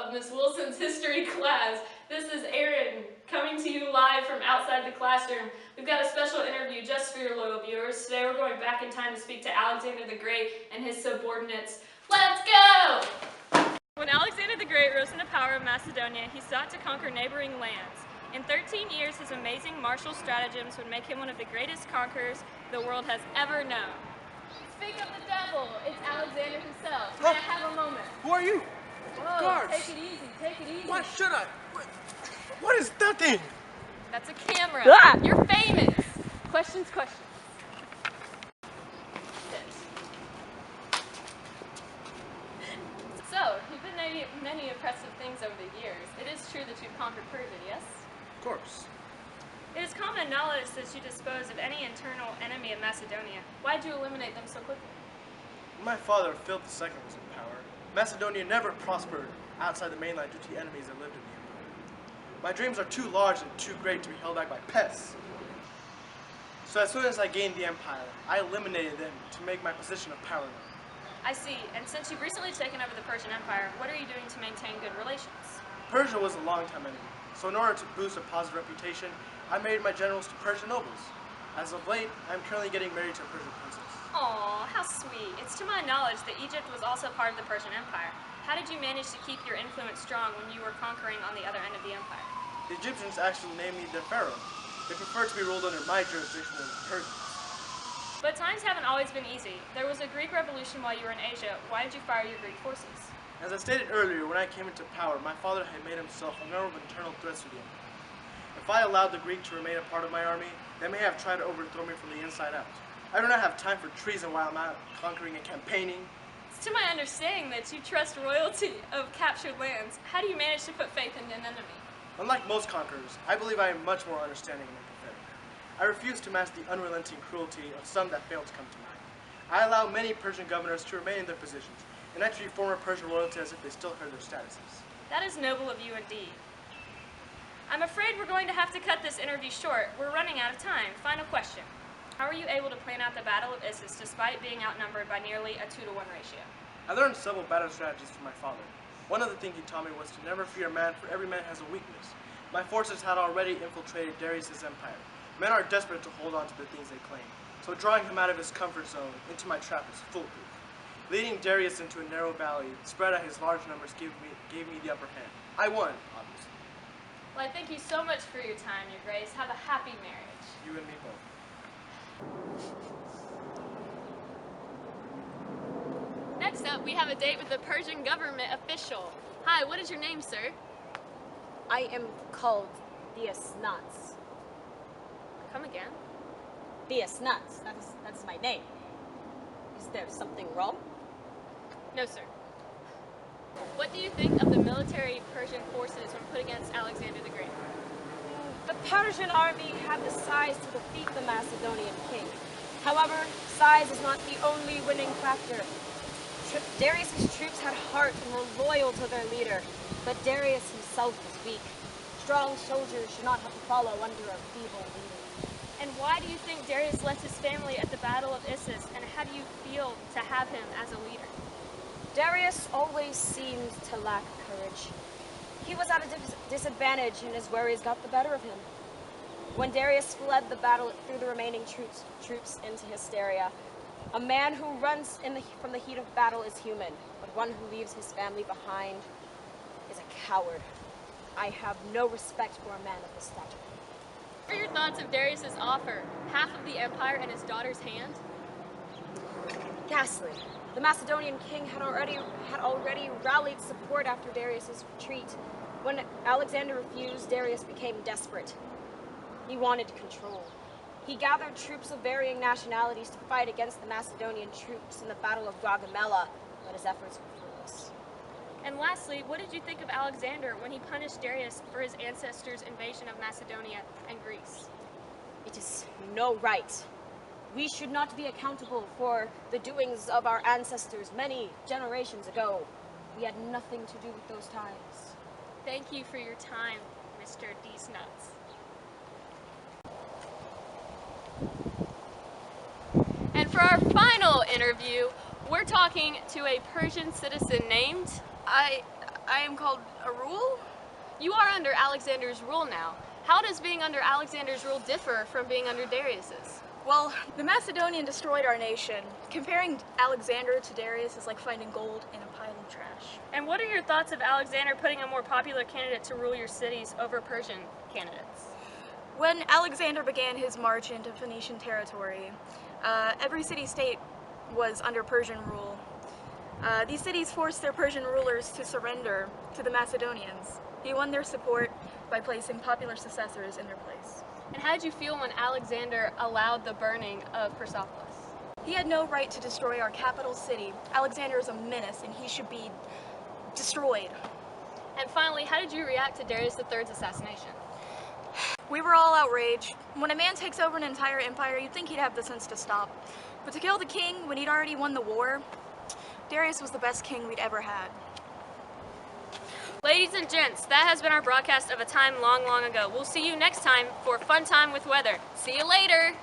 of Miss Wilson's history class. This is Erin coming to you live from outside the classroom. We've got a special interview just for your loyal viewers. Today we're going back in time to speak to Alexander the Great and his subordinates. Let's go! When Alexander the Great rose in the power of Macedonia, he sought to conquer neighboring lands. In 13 years, his amazing martial stratagems would make him one of the greatest conquerors the world has ever known. Speak of the devil, it's Alexander himself. May I have a moment? Who are you? Whoa, Guards. take it easy, take it easy. Why should I? What is that thing? That's a camera. Ah! You're famous. Questions. So, you've been many impressive things over the years. It is true that you've conquered Persia, yes? Of course. It is common knowledge that you dispose of any internal enemy of Macedonia. Why'd you eliminate them so quickly? When my father, Philip II, was in power, Macedonia never prospered outside the mainland due to the enemies that lived in the empire. My dreams are too large and too great to be held back by pests. So as soon as I gained the empire, I eliminated them to make my position of power known. I see, and since you've recently taken over the Persian Empire, what are you doing to maintain good relations? Persia was a long-time enemy, so in order to boost a positive reputation, I married my generals to Persian nobles. As of late, I'm currently getting married to a Persian princess. Aw, how sweet. It's to my knowledge that Egypt was also part of the Persian Empire. How did you manage to keep your influence strong when you were conquering on the other end of the empire? The Egyptians actually named me their pharaoh. They prefer to be ruled under my jurisdiction than the Persians. But times haven't always been easy. There was a Greek revolution while you were in Asia. Why did you fire your Greek forces? As I stated earlier, when I came into power, my father had made himself a number of internal threats to the empire. If I allowed the Greek to remain a part of my army, they may have tried to overthrow me from the inside out. I do not have time for treason while I'm out conquering and campaigning. It's to my understanding that you trust royalty of captured lands. How do you manage to put faith in an enemy? Unlike most conquerors, I believe I am much more understanding and empathetic. I refuse to match the unrelenting cruelty of some that fail to come to mind. I allow many Persian governors to remain in their positions and I treat former Persian royalty as if they still held their statuses. That is noble of you indeed. I'm afraid we're going to have to cut this interview short. We're running out of time. Final question. How were you able to plan out the Battle of Issus despite being outnumbered by nearly a 2-to-1 ratio? I learned several battle strategies from my father. One of the things he taught me was to never fear a man, for every man has a weakness. My forces had already infiltrated Darius' empire. Men are desperate to hold on to the things they claim, so drawing him out of his comfort zone into my trap was foolproof. Leading Darius into a narrow valley, spread out his large numbers gave me the upper hand. I won, obviously. Well, I thank you so much for your time, Your Grace. Have a happy marriage. You and me both. Next up, we have a date with a Persian government official. Hi, what is your name, sir? I am called Theus Nuts. Come again. Theus Nuts. That's my name. Is there something wrong? No, sir. What do you think of the military Persian forces when put against Alexander the Great? The Persian army had the size to defeat the Macedonian king. However, size is not the only winning factor. Darius' troops had heart and were loyal to their leader, but Darius himself was weak. Strong soldiers should not have to follow under a feeble leader. And why do you think Darius left his family at the Battle of Issus, and how do you feel to have him as a leader? Darius always seemed to lack courage. He was at a disadvantage and his worries got the better of him. When Darius fled the battle, threw the remaining troops into hysteria. A man who runs from the heat of battle is human, but one who leaves his family behind is a coward. I have no respect for a man of this stature. What are your thoughts of Darius' offer, half of the empire in his daughter's hand? Ghastly. The Macedonian king had already rallied support after Darius' retreat. When Alexander refused, Darius became desperate. He wanted control. He gathered troops of varying nationalities to fight against the Macedonian troops in the Battle of Gaugamela, but his efforts were fruitless. And lastly, what did you think of Alexander when he punished Darius for his ancestors' invasion of Macedonia and Greece? It is no right. We should not be accountable for the doings of our ancestors many generations ago. We had nothing to do with those times. Thank you for your time, Mr. These Nuts. And for our final interview, we're talking to a Persian citizen named... I am called a rule? You are under Alexander's rule now. How does being under Alexander's rule differ from being under Darius's? Well, the Macedonian destroyed our nation. Comparing Alexander to Darius is like finding gold in a pile of trash. And what are your thoughts of Alexander putting a more popular candidate to rule your cities over Persian candidates? When Alexander began his march into Phoenician territory, every city-state was under Persian rule. These cities forced their Persian rulers to surrender to the Macedonians. He won their support by placing popular successors in their place. And how did you feel when Alexander allowed the burning of Persepolis? He had no right to destroy our capital city. Alexander is a menace and he should be destroyed. And finally, how did you react to Darius III's assassination? We were all outraged. When a man takes over an entire empire, you'd think he'd have the sense to stop. But to kill the king when he'd already won the war, Darius was the best king we'd ever had. Ladies and gents, that has been our broadcast of A Time Long, Long Ago. We'll see you next time for Fun Time with Weather. See you later!